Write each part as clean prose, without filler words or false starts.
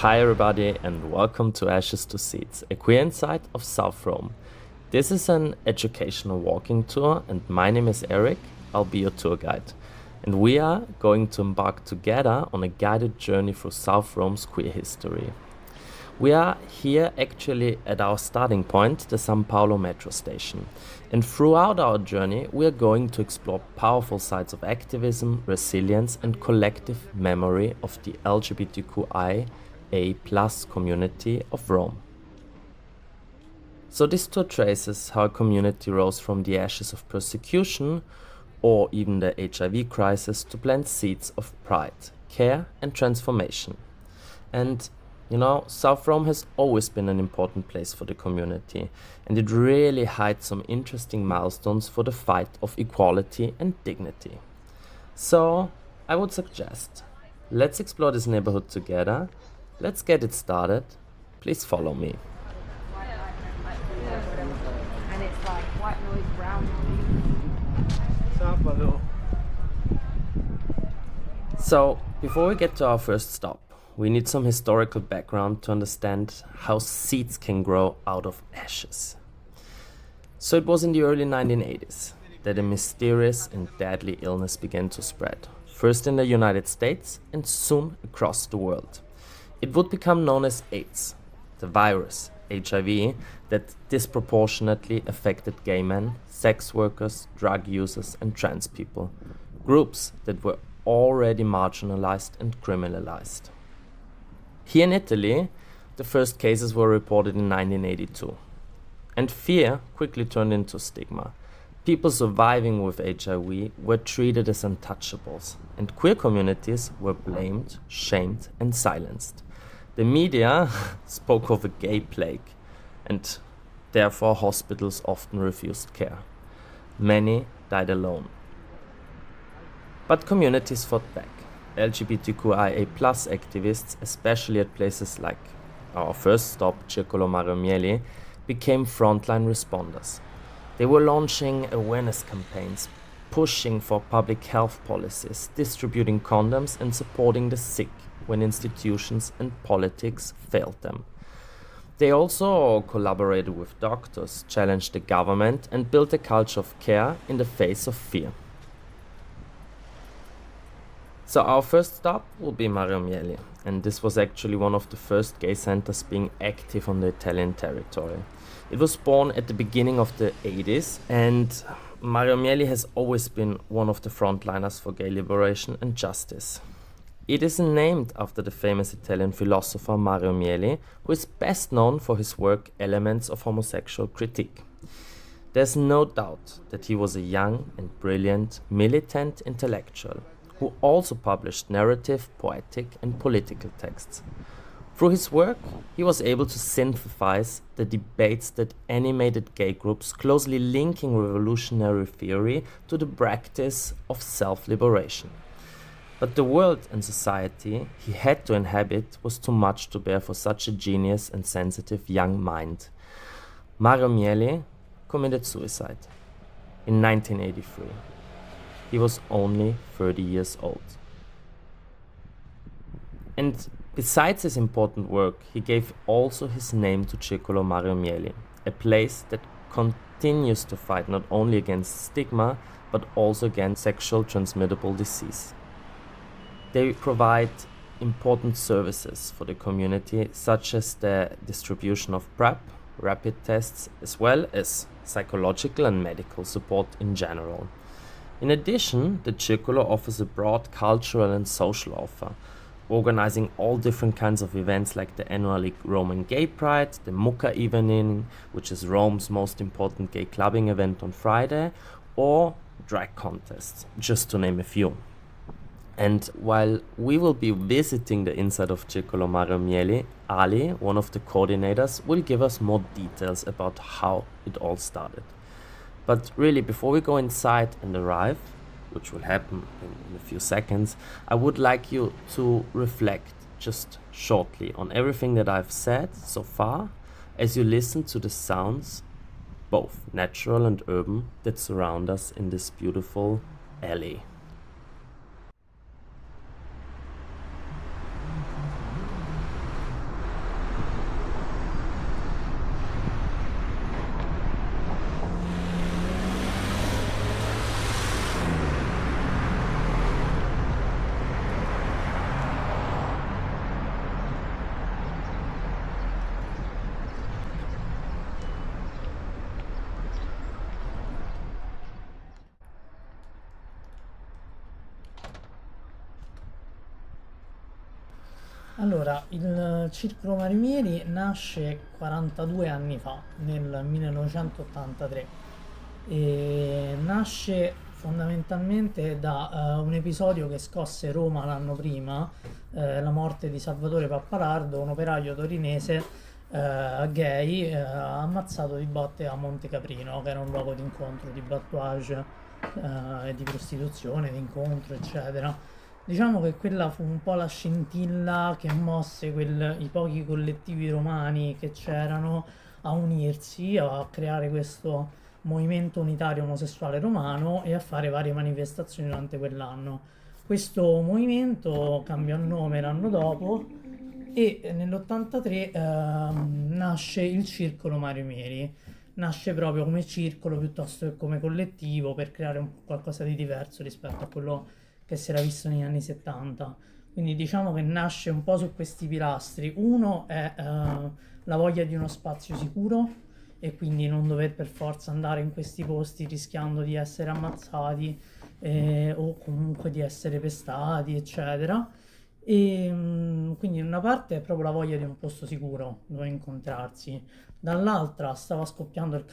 Hi everybody and welcome to Ashes to Seeds, a queer insight of South Rome. This is an educational walking tour and my name is Eric, I'll be your tour guide. And we are going to embark together on a guided journey through South Rome's queer history. We are here actually at our starting point, the San Paolo metro station. And throughout our journey, we are going to explore powerful sides of activism, resilience and collective memory of the LGBTQIA+ community of Rome. So this tour traces how a community rose from the ashes of persecution or even the HIV crisis to plant seeds of pride, care and transformation. And you know, South Rome has always been an important place for the community, and it really hides some interesting milestones for the fight of equality and dignity. So, I would suggest, let's explore this neighborhood together, let's get it started, please follow me. And it's like white noise, brown noise. So, before we get to our first stop, we need some historical background to understand how seeds can grow out of ashes. So it was in the early 1980s that a mysterious and deadly illness began to spread, first in the United States and soon across the world. It would become known as AIDS, the virus, HIV, that disproportionately affected gay men, sex workers, drug users and trans people, groups that were already marginalized and criminalized. Here in Italy, the first cases were reported in 1982. And fear quickly turned into stigma. People surviving with HIV were treated as untouchables, and queer communities were blamed, shamed, and silenced. The media spoke of a gay plague, and therefore hospitals often refused care. Many died alone. But communities fought back. LGBTQIA+ activists, especially at places like our first stop, Circolo Mieli, became frontline responders. They were launching awareness campaigns, pushing for public health policies, distributing condoms and supporting the sick when institutions and politics failed them. They also collaborated with doctors, challenged the government and built a culture of care in the face of fear. So our first stop will be Mieli, and this was actually one of the first gay centers being active on the Italian territory. It was born at the beginning of the 80s, and Mieli has always been one of the frontliners for gay liberation and justice. It is named after the famous Italian philosopher Mario Mieli, who is best known for his work Elements of Homosexual Critique. There's no doubt that he was a young and brilliant, militant intellectual, who also published narrative, poetic and political texts. Through his work, he was able to synthesize the debates that animated gay groups, closely linking revolutionary theory to the practice of self-liberation. But the world and society he had to inhabit was too much to bear for such a genius and sensitive young mind. Mario Mieli committed suicide in 1983. He was only 30 years old. And besides his important work, he gave also his name to Circolo Mieli, a place that continues to fight not only against stigma, but also against sexual transmittable disease. They provide important services for the community, such as the distribution of PrEP, rapid tests, as well as psychological and medical support in general. In addition, the Circolo offers a broad cultural and social offer, organizing all different kinds of events like the annual Roman Gay Pride, the Mucca Evening, which is Rome's most important gay clubbing event on Friday, or drag contests, just to name a few. And while we will be visiting the inside of Circolo Mieli, Ali, one of the coordinators, will give us more details about how it all started. But really, before we go inside and arrive, which will happen in a few seconds, I would like you to reflect just shortly on everything that I've said so far as you listen to the sounds, both natural and urban, that surround us in this beautiful alley. Allora, il Circolo Mieli nasce 42 anni fa, nel 1983, e nasce fondamentalmente da un episodio che scosse Roma l'anno prima, la morte di Salvatore Pappalardo, un operaio torinese gay, ammazzato di botte a Monte Caprino, che era un luogo di incontro, di battuage, di prostituzione, di incontro, eccetera. Diciamo che quella fu un po' la scintilla che mosse i pochi collettivi romani che c'erano a unirsi, a creare questo movimento unitario omosessuale romano e a fare varie manifestazioni durante quell'anno. Questo movimento cambiò nome l'anno dopo e nell'83 nasce il Circolo Mario Mieli. Nasce proprio come circolo piuttosto che come collettivo per creare qualcosa di diverso rispetto a quello che si era visto negli anni 70. Quindi diciamo che nasce un po' su questi pilastri. Uno è la voglia di uno spazio sicuro e quindi non dover per forza andare in questi posti rischiando di essere ammazzati o comunque di essere pestati, eccetera. E quindi una parte è proprio la voglia di un posto sicuro dove incontrarsi, dall'altra stava scoppiando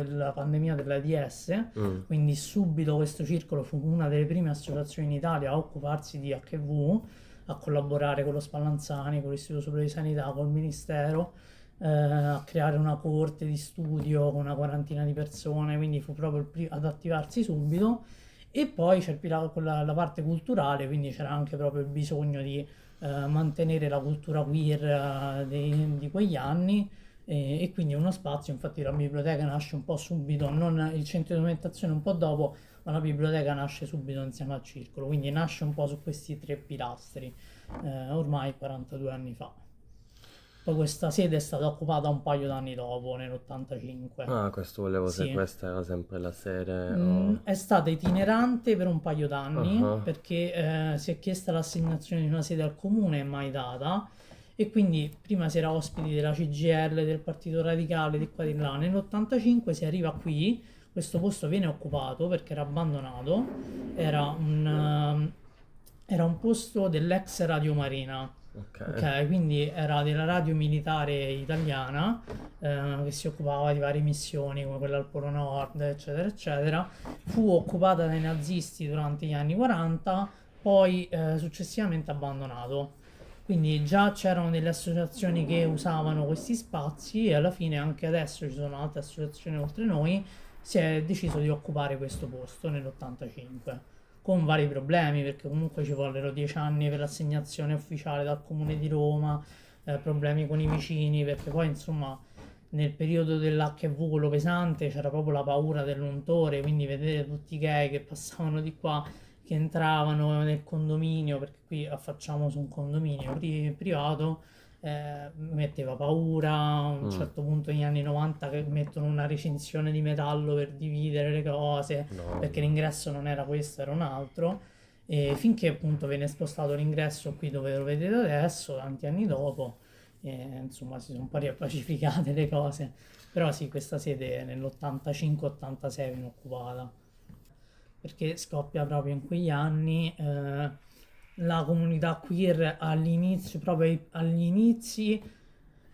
la pandemia dell'AIDS, quindi subito questo circolo fu una delle prime associazioni in Italia a occuparsi di HIV, a collaborare con lo Spallanzani, con l'Istituto Superiore di Sanità, col Ministero, a creare una coorte di studio con una quarantina di persone, quindi fu proprio ad attivarsi subito. E poi c'è la parte culturale, quindi c'era anche proprio il bisogno di mantenere la cultura queer di quegli anni e quindi uno spazio. Infatti la biblioteca nasce un po' subito, non il centro di documentazione un po' dopo, ma la biblioteca nasce subito insieme al circolo, quindi nasce un po' su questi tre pilastri ormai 42 anni fa. Poi questa sede è stata occupata un paio d'anni dopo, nell'85. Ah, questo volevo Sì. se questa era sempre la sede È stata itinerante per un paio d'anni Ah. perché si è chiesta l'assegnazione di una sede al comune e mai data, e quindi prima si era ospiti della CGIL, del Partito Radicale, di qua di là. Nell'85 si arriva qui, questo posto viene occupato perché era abbandonato, era un posto dell'ex Radio Marina. Ok, quindi era della radio militare italiana che si occupava di varie missioni come quella al Polo Nord, eccetera, eccetera. Fu occupata dai nazisti durante gli anni 40, poi successivamente abbandonato. Quindi già c'erano delle associazioni che usavano questi spazi e alla fine anche adesso ci sono altre associazioni oltre noi. Si è deciso di occupare questo posto nell'85 con vari problemi, perché comunque ci vollero 10 anni per l'assegnazione ufficiale dal comune di Roma, problemi con i vicini, perché poi insomma nel periodo dell'HV, quello pesante, c'era proprio la paura dell'untore, quindi vedere tutti i gay che passavano di qua, che entravano nel condominio, perché qui affacciamo su un condominio privato, metteva paura. A un certo punto negli anni 90 che mettono una recinzione di metallo per dividere le cose, perché l'ingresso non era questo, era un altro, e finché appunto venne spostato l'ingresso qui dove lo vedete adesso, tanti anni dopo, insomma si sono un po' riappacificate le cose. Però sì, questa sede nell'85-86 viene occupata perché scoppia proprio in quegli anni. La comunità queer all'inizio, proprio agli inizi,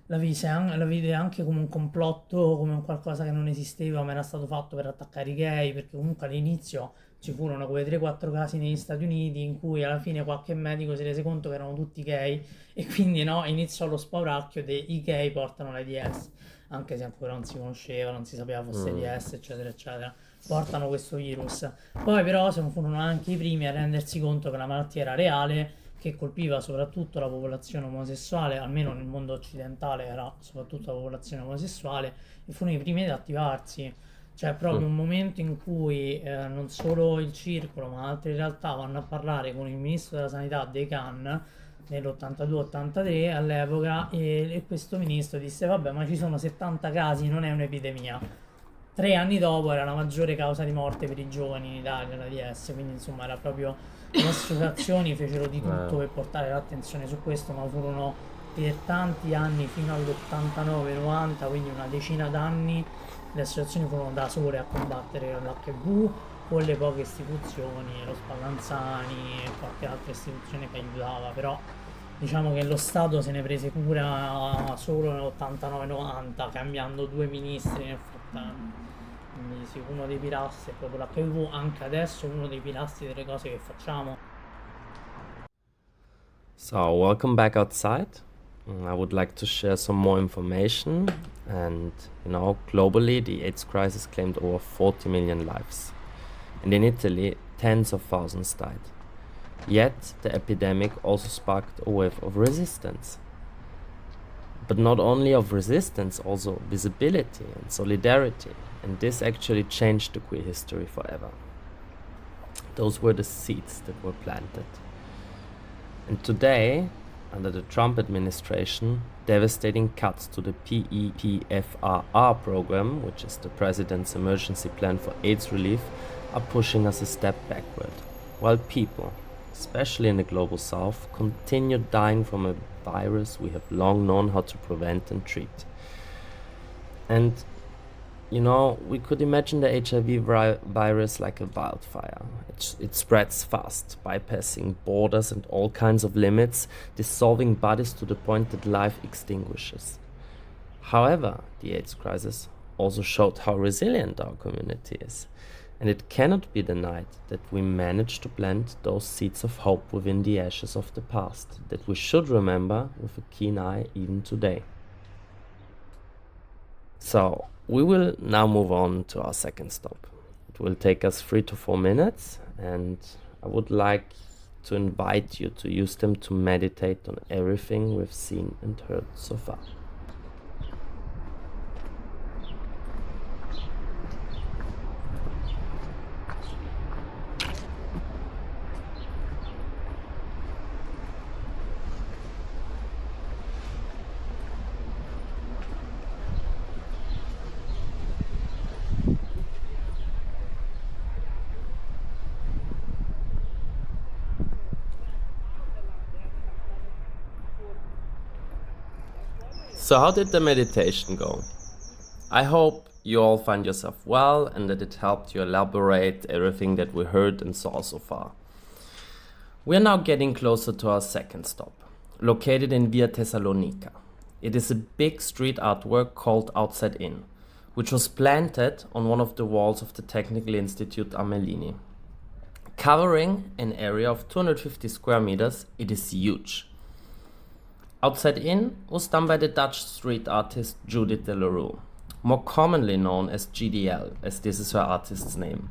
la vide anche come un complotto, come un qualcosa che non esisteva, ma era stato fatto per attaccare i gay, perché comunque all'inizio ci furono quei 3-4 casi negli Stati Uniti in cui alla fine qualche medico si rese conto che erano tutti gay e quindi no, iniziò lo spauracchio dei gay portano l'AIDS, anche se ancora non si conosceva, non si sapeva fosse AIDS, eccetera, eccetera. Portano questo virus. Poi però furono anche i primi a rendersi conto che la malattia era reale, che colpiva soprattutto la popolazione omosessuale, almeno nel mondo occidentale era soprattutto la popolazione omosessuale, e furono i primi ad attivarsi. Cioè proprio un momento in cui non solo il circolo ma altre realtà vanno a parlare con il ministro della sanità De Can nell'82-83 all'epoca, e questo ministro disse vabbè, ma ci sono 70 casi, non è un'epidemia. 3 anni dopo era la maggiore causa di morte per i giovani in Italia, la DS, quindi insomma era proprio, le associazioni fecero di tutto per portare l'attenzione su questo, ma furono per tanti anni, fino all'89-90, quindi una decina d'anni, le associazioni furono da sole a combattere l'HIV, con le poche istituzioni, lo Spallanzani e qualche altra istituzione che aiutava, però diciamo che lo Stato se ne prese cura solo nell'89-90, cambiando 2 ministri nel frattempo. Quindi sì, uno dei pilastri è proprio l'HIV, anche adesso uno dei pilastri delle cose che facciamo. So, welcome back outside. I would like to share some more information. And, globally, the AIDS crisis claimed over 40 million lives. And in Italy, tens of thousands died. Yet, the epidemic also sparked a wave of resistance. But not only of resistance, also visibility and solidarity. And this actually changed the queer history forever. Those were the seeds that were planted. And today, under the Trump administration, devastating cuts to the PEPFR program, which is the President's Emergency Plan for AIDS Relief, are pushing us a step backward, while people, especially in the global south, continue dying from a virus we have long known how to prevent and treat. And we could imagine the HIV virus like a wildfire. It spreads fast, bypassing borders and all kinds of limits, dissolving bodies to the point that life extinguishes. However, the AIDS crisis also showed how resilient our community is. And it cannot be denied that we managed to plant those seeds of hope within the ashes of the past, that we should remember with a keen eye even today. So, we will now move on to our second stop. It will take us 3 to 4 minutes, and I would like to invite you to use them to meditate on everything we've seen and heard so far. So how did the meditation go? I hope you all find yourself well and that it helped you elaborate everything that we heard and saw so far. We are now getting closer to our second stop, located in Via Tessalonica. It is a big street artwork called Outside In, which was planted on one of the walls of the Technical Institute Amelini. Covering an area of 250 square meters, it is huge. Outside In was done by the Dutch street artist Judith de Leroux, more commonly known as GDL, as this is her artist's name.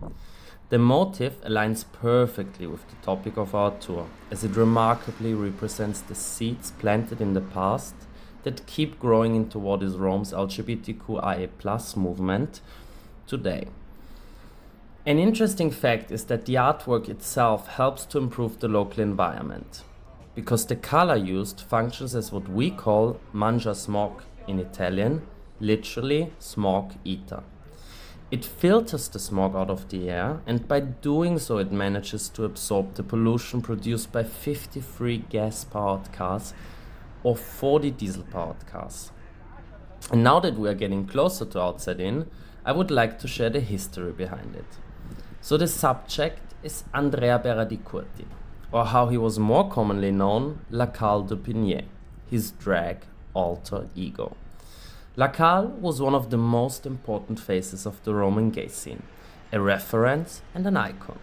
The motif aligns perfectly with the topic of our tour, as it remarkably represents the seeds planted in the past that keep growing into what is Rome's LGBTQIA+ movement today. An interesting fact is that the artwork itself helps to improve the local environment, because the color used functions as what we call mangia smog in Italian, literally smog eater. It filters the smog out of the air, and by doing so it manages to absorb the pollution produced by 53 gas-powered cars or 40 diesel-powered cars. And now that we are getting closer to Outside In, I would like to share the history behind it. So the subject is Andrea Berardi-Curti, or how he was more commonly known, Karl du Pigné, his drag alter ego. Karl was one of the most important faces of the Roman gay scene, a reference and an icon.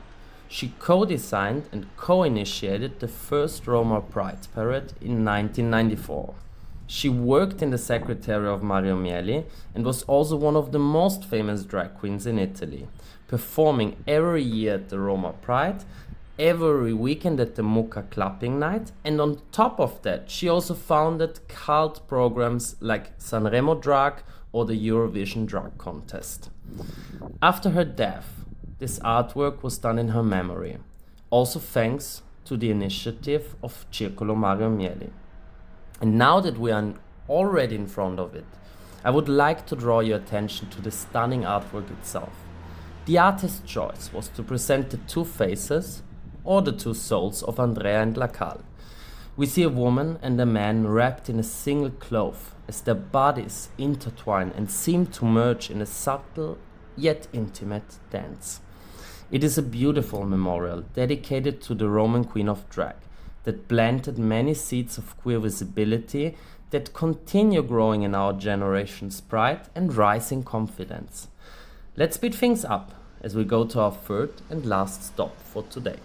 She co-designed and co-initiated the first Roma Pride Parade in 1994. She worked in the secretary of Mario Mieli and was also one of the most famous drag queens in Italy, performing every year at the Roma Pride, every weekend at the Mucca Clapping Night, and on top of that, she also founded cult programs like Sanremo Drag or the Eurovision Drag Contest. After her death, this artwork was done in her memory, also thanks to the initiative of Circolo Mario Mieli. And now that we are already in front of it, I would like to draw your attention to the stunning artwork itself. The artist's choice was to present the two faces, or the two souls of Andrea and Karl. We see a woman and a man wrapped in a single cloth as their bodies intertwine and seem to merge in a subtle yet intimate dance. It is a beautiful memorial dedicated to the Roman Queen of Drag, that planted many seeds of queer visibility that continue growing in our generation's pride and rising confidence. Let's speed things up as we go to our third and last stop for today.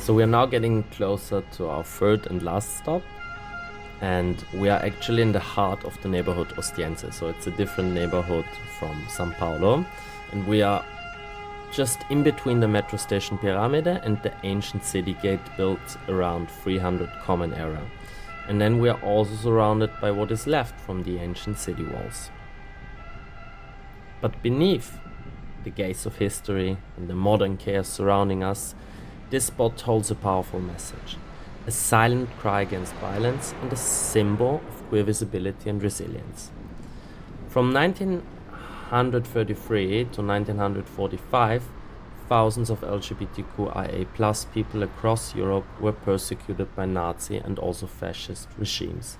So we are now getting closer to our third and last stop, and we are actually in the heart of the neighborhood Ostiense. So it's a different neighborhood from San Paolo, and we are just in between the metro station Piramide and the ancient city gate built around 300 common area. And then we are also surrounded by what is left from the ancient city walls. But beneath the gaze of history and the modern chaos surrounding us, this spot holds a powerful message, a silent cry against violence and a symbol of queer visibility and resilience. From 1933 to 1945, thousands of LGBTQIA+ people across Europe were persecuted by Nazi and also fascist regimes.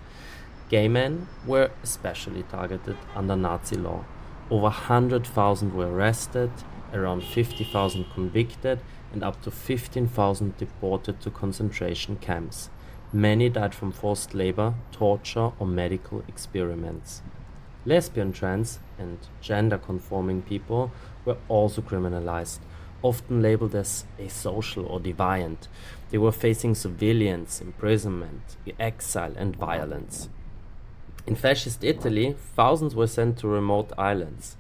Gay men were especially targeted under Nazi law. Over 100,000 were arrested, around 50,000 convicted, and up to 15,000 deported to concentration camps. Many died from forced labor, torture, or medical experiments. Lesbian, trans, and gender-conforming people were also criminalized, often labeled as asocial or deviant. They were facing surveillance, imprisonment, exile, and violence. In fascist Italy, thousands were sent to remote islands.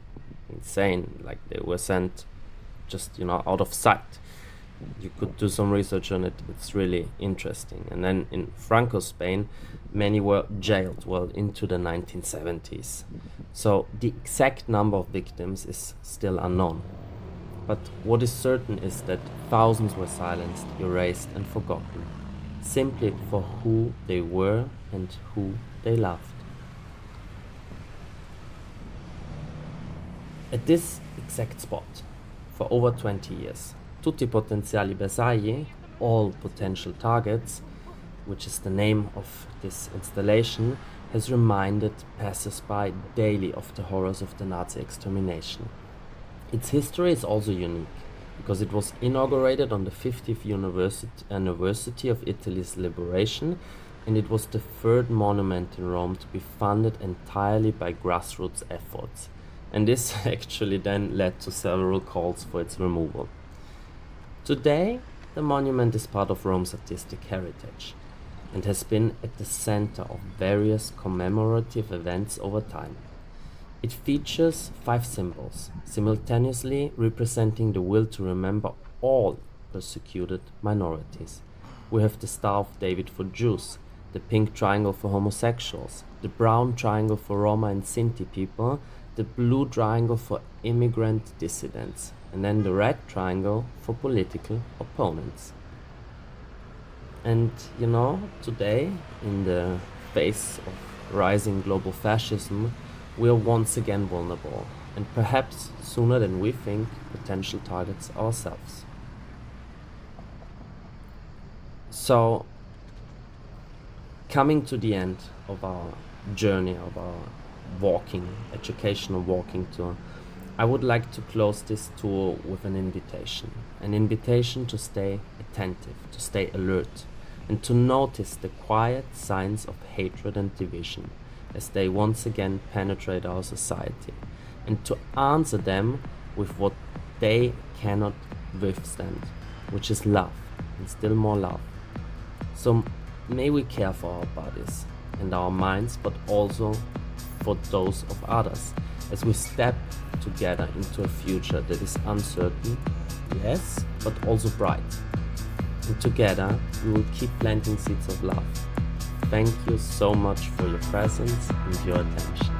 Insane, like they were sent just, out of sight. You could do some research on it, it's really interesting. And then in Franco Spain, many were jailed well into the 1970s. So the exact number of victims is still unknown. But what is certain is that thousands were silenced, erased, and forgotten, simply for who they were and who they loved. At this exact spot, for over 20 years, Tutti Potenziali Bersagli, all potential targets, which is the name of this installation, has reminded passers-by daily of the horrors of the Nazi extermination. Its history is also unique, because it was inaugurated on the 50th anniversary of Italy's liberation, and it was the third monument in Rome to be funded entirely by grassroots efforts. And this actually then led to several calls for its removal. Today, the monument is part of Rome's artistic heritage and has been at the center of various commemorative events over time. It features 5 symbols, simultaneously representing the will to remember all persecuted minorities. We have the Star of David for Jews, the pink triangle for homosexuals, the brown triangle for Roma and Sinti people, the blue triangle for immigrant dissidents, and then the red triangle for political opponents. And today, in the face of rising global fascism, we are once again vulnerable, and perhaps sooner than we think, potential targets ourselves. So, coming to the end of our journey, of our educational walking tour, I would like to close this tour with an invitation to stay attentive, to stay alert, and to notice the quiet signs of hatred and division as they once again penetrate our society, and to answer them with what they cannot withstand, which is love, and still more love. So may we care for our bodies and our minds, but also for those of others, as we step together into a future that is uncertain, yes, but also bright. And together we will keep planting seeds of love. Thank you so much for your presence and your attention.